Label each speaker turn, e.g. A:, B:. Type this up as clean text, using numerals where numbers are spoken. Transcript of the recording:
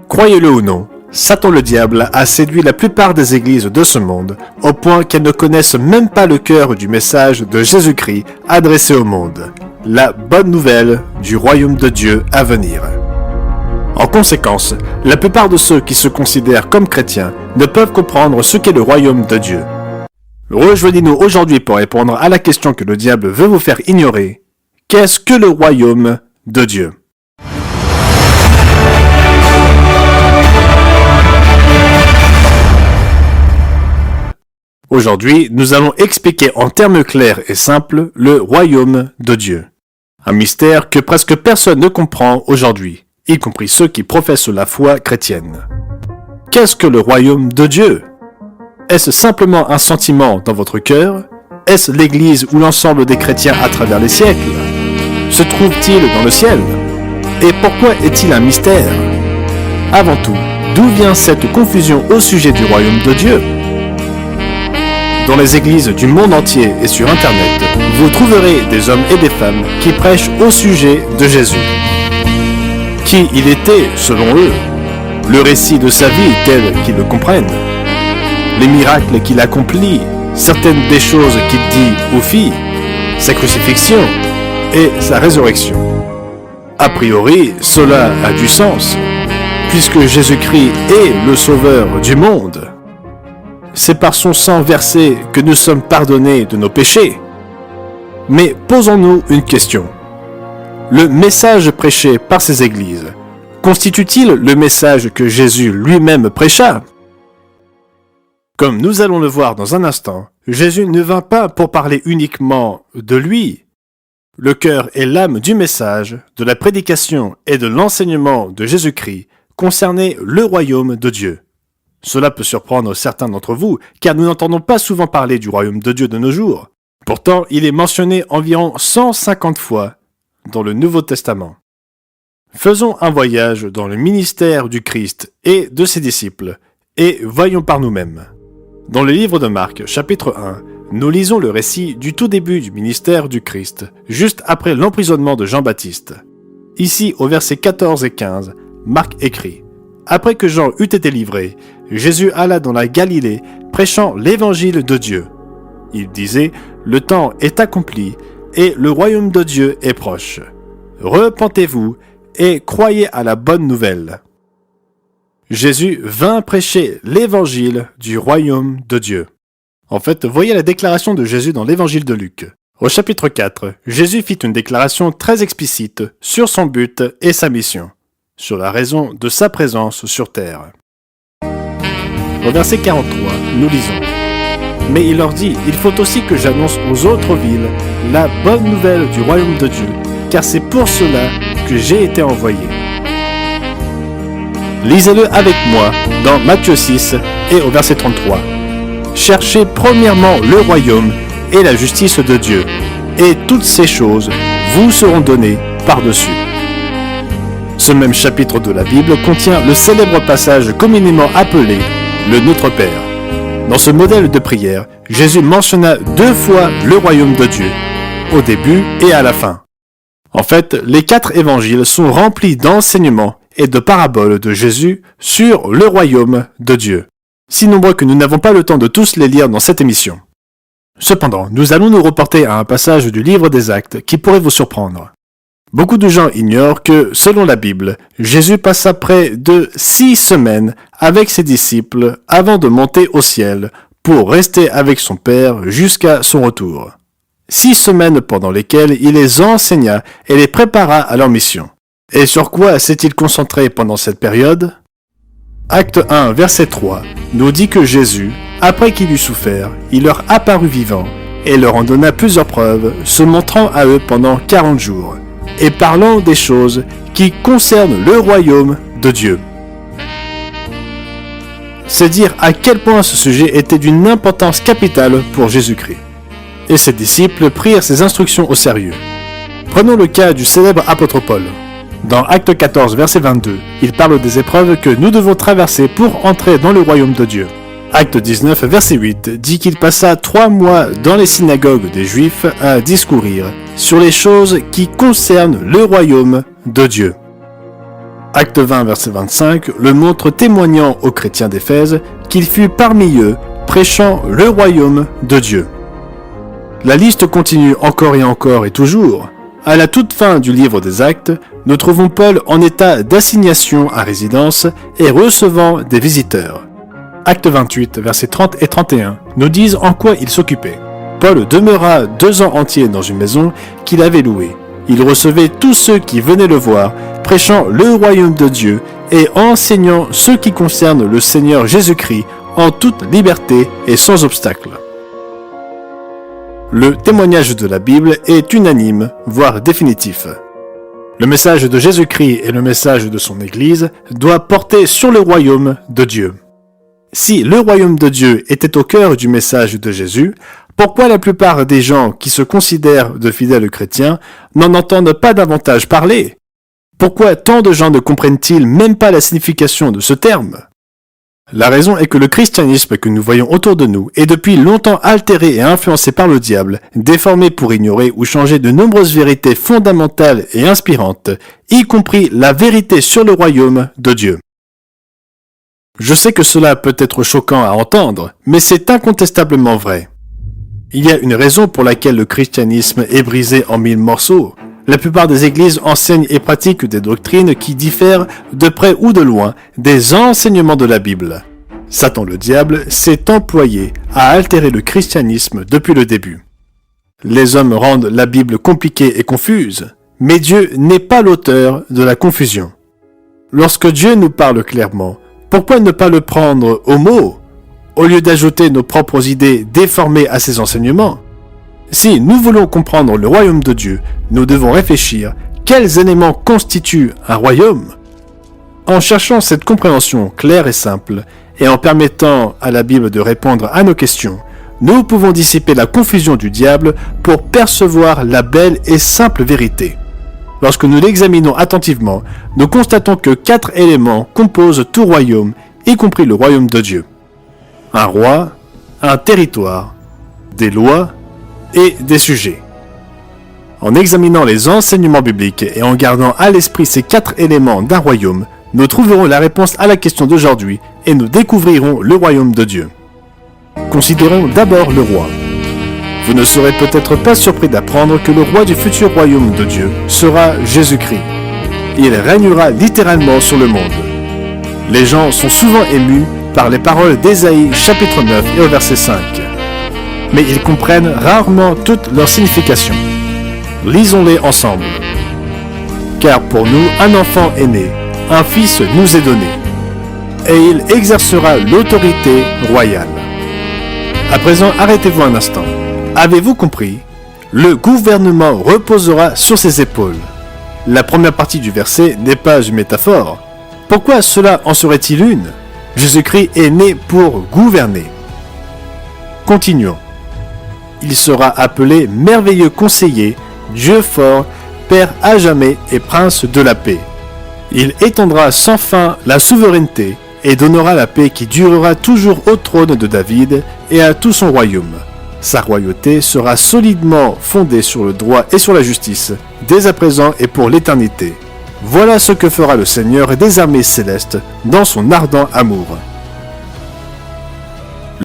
A: Croyez-le ou non, Satan le diable a séduit la plupart des églises de ce monde, au point qu'elles ne connaissent même pas le cœur du message de Jésus-Christ adressé au monde, la bonne nouvelle du royaume de Dieu à venir. En conséquence, la plupart de ceux qui se considèrent comme chrétiens ne peuvent comprendre ce qu'est le royaume de Dieu. Rejoignez-nous aujourd'hui pour répondre à la question que le diable veut vous faire ignorer. Qu'est-ce que le royaume de Dieu ? Aujourd'hui, nous allons expliquer en termes clairs et simples le royaume de Dieu. Un mystère que presque personne ne comprend aujourd'hui, y compris ceux qui professent la foi chrétienne. Qu'est-ce que le royaume de Dieu ? Est-ce simplement un sentiment dans votre cœur ? Est-ce l'Église ou l'ensemble des chrétiens à travers les siècles ? Se trouve-t-il dans le ciel ? Et pourquoi est-il un mystère ? Avant tout, d'où vient cette confusion au sujet du royaume de Dieu ? Dans les églises du monde entier et sur Internet, vous trouverez des hommes et des femmes qui prêchent au sujet de Jésus. Qui il était, selon eux, le récit de sa vie tel qu'ils le comprennent, les miracles qu'il accomplit, certaines des choses qu'il dit ou fit, sa crucifixion et sa résurrection. A priori, cela a du sens, puisque Jésus-Christ est le sauveur du monde. C'est par son sang versé que nous sommes pardonnés de nos péchés. Mais posons-nous une question. Le message prêché par ces églises constitue-t-il le message que Jésus lui-même prêcha ? Comme nous allons le voir dans un instant, Jésus ne vint pas pour parler uniquement de lui. Le cœur et l'âme du message, de la prédication et de l'enseignement de Jésus-Christ concernaient le royaume de Dieu. Cela peut surprendre certains d'entre vous, car nous n'entendons pas souvent parler du royaume de Dieu de nos jours. Pourtant, il est mentionné environ 150 fois dans le Nouveau Testament. Faisons un voyage dans le ministère du Christ et de ses disciples, et voyons par nous-mêmes. Dans le livre de Marc, chapitre 1, nous lisons le récit du tout début du ministère du Christ, juste après l'emprisonnement de Jean-Baptiste. Ici, au versets 14 et 15, Marc écrit « Après que Jean eut été livré, Jésus alla dans la Galilée, prêchant l'évangile de Dieu. Il disait « Le temps est accompli, et le royaume de Dieu est proche. Repentez-vous et croyez à la bonne nouvelle. » Jésus vint prêcher l'évangile du royaume de Dieu. En fait, voyez la déclaration de Jésus dans l'évangile de Luc. Au chapitre 4, Jésus fit une déclaration très explicite sur son but et sa mission, sur la raison de sa présence sur terre. Au verset 43, nous lisons « Mais il leur dit, il faut aussi que j'annonce aux autres villes la bonne nouvelle du royaume de Dieu, car c'est pour cela que j'ai été envoyé. » Lisez-le avec moi dans Matthieu 6 et au verset 33. « Cherchez premièrement le royaume et la justice de Dieu, et toutes ces choses vous seront données par-dessus. » Ce même chapitre de la Bible contient le célèbre passage communément appelé le Notre Père. Dans ce modèle de prière, Jésus mentionna 2 fois le royaume de Dieu, au début et à la fin. En fait, les 4 évangiles sont remplis d'enseignements et de paraboles de Jésus sur le royaume de Dieu. Si nombreux que nous n'avons pas le temps de tous les lire dans cette émission. Cependant, nous allons nous reporter à un passage du livre des Actes qui pourrait vous surprendre. Beaucoup de gens ignorent que, selon la Bible, Jésus passa près de 6 semaines avec ses disciples avant de monter au ciel pour rester avec son Père jusqu'à son retour. 6 semaines pendant lesquelles il les enseigna et les prépara à leur mission. Et sur quoi s'est-il concentré pendant cette période ? Acte 1, verset 3, nous dit que Jésus, après qu'il eut souffert, il leur apparut vivant et leur en donna plusieurs preuves, se montrant à eux pendant 40 jours. Et parlant des choses qui concernent le royaume de Dieu. C'est dire à quel point ce sujet était d'une importance capitale pour Jésus-Christ. Et ses disciples prirent ses instructions au sérieux. Prenons le cas du célèbre apôtre Paul. Dans Acte 14, verset 22, il parle des épreuves que nous devons traverser pour entrer dans le royaume de Dieu. Acte 19, verset 8, dit qu'il passa 3 mois dans les synagogues des Juifs à discourir sur les choses qui concernent le royaume de Dieu. Acte 20, verset 25, le montre témoignant aux chrétiens d'Éphèse qu'il fut parmi eux, prêchant le royaume de Dieu. La liste continue encore et toujours. À la toute fin du livre des Actes, nous trouvons Paul en état d'assignation à résidence et recevant des visiteurs. Acte 28, versets 30 et 31, nous disent en quoi il s'occupait. Paul demeura 2 ans entiers dans une maison qu'il avait louée. Il recevait tous ceux qui venaient le voir, prêchant le royaume de Dieu et enseignant ce qui concerne le Seigneur Jésus-Christ en toute liberté et sans obstacle. Le témoignage de la Bible est unanime, voire définitif. Le message de Jésus-Christ et le message de son Église doit porter sur le royaume de Dieu. Si le royaume de Dieu était au cœur du message de Jésus, pourquoi la plupart des gens qui se considèrent de fidèles chrétiens n'en entendent pas davantage parler? Pourquoi tant de gens ne comprennent-ils même pas la signification de ce terme? La raison est que le christianisme que nous voyons autour de nous est depuis longtemps altéré et influencé par le diable, déformé pour ignorer ou changer de nombreuses vérités fondamentales et inspirantes, y compris la vérité sur le royaume de Dieu. Je sais que cela peut être choquant à entendre, mais c'est incontestablement vrai. Il y a une raison pour laquelle le christianisme est brisé en 1000 morceaux. La plupart des églises enseignent et pratiquent des doctrines qui diffèrent de près ou de loin des enseignements de la Bible. Satan le diable s'est employé à altérer le christianisme depuis le début. Les hommes rendent la Bible compliquée et confuse, mais Dieu n'est pas l'auteur de la confusion. Lorsque Dieu nous parle clairement, pourquoi ne pas le prendre au mot, au lieu d'ajouter nos propres idées déformées à ses enseignements? Si nous voulons comprendre le royaume de Dieu, nous devons réfléchir quels éléments constituent un royaume. En cherchant cette compréhension claire et simple, et en permettant à la Bible de répondre à nos questions, nous pouvons dissiper la confusion du diable pour percevoir la belle et simple vérité. Lorsque nous l'examinons attentivement, nous constatons que 4 éléments composent tout royaume, y compris le royaume de Dieu. Un roi, un territoire, des lois et des sujets. En examinant les enseignements bibliques et en gardant à l'esprit ces 4 éléments d'un royaume, nous trouverons la réponse à la question d'aujourd'hui et nous découvrirons le royaume de Dieu. Considérons d'abord le roi. Vous ne serez peut-être pas surpris d'apprendre que le roi du futur royaume de Dieu sera Jésus-Christ. Il régnera littéralement sur le monde. Les gens sont souvent émus par les paroles d'Ésaïe chapitre 9 et au verset 5. Mais ils comprennent rarement toute leur signification. Lisons-les ensemble. Car pour nous, un enfant est né, un fils nous est donné, et il exercera l'autorité royale. À présent, arrêtez-vous un instant. Avez-vous compris? Le gouvernement reposera sur ses épaules. La première partie du verset n'est pas une métaphore. Pourquoi cela en serait-il une? Jésus-Christ est né pour gouverner. Continuons. Il sera appelé merveilleux conseiller, Dieu fort, Père à jamais et Prince de la paix. Il étendra sans fin la souveraineté et donnera la paix qui durera toujours au trône de David et à tout son royaume. Sa royauté sera solidement fondée sur le droit et sur la justice, dès à présent et pour l'éternité. Voilà ce que fera le Seigneur des armées célestes dans son ardent amour.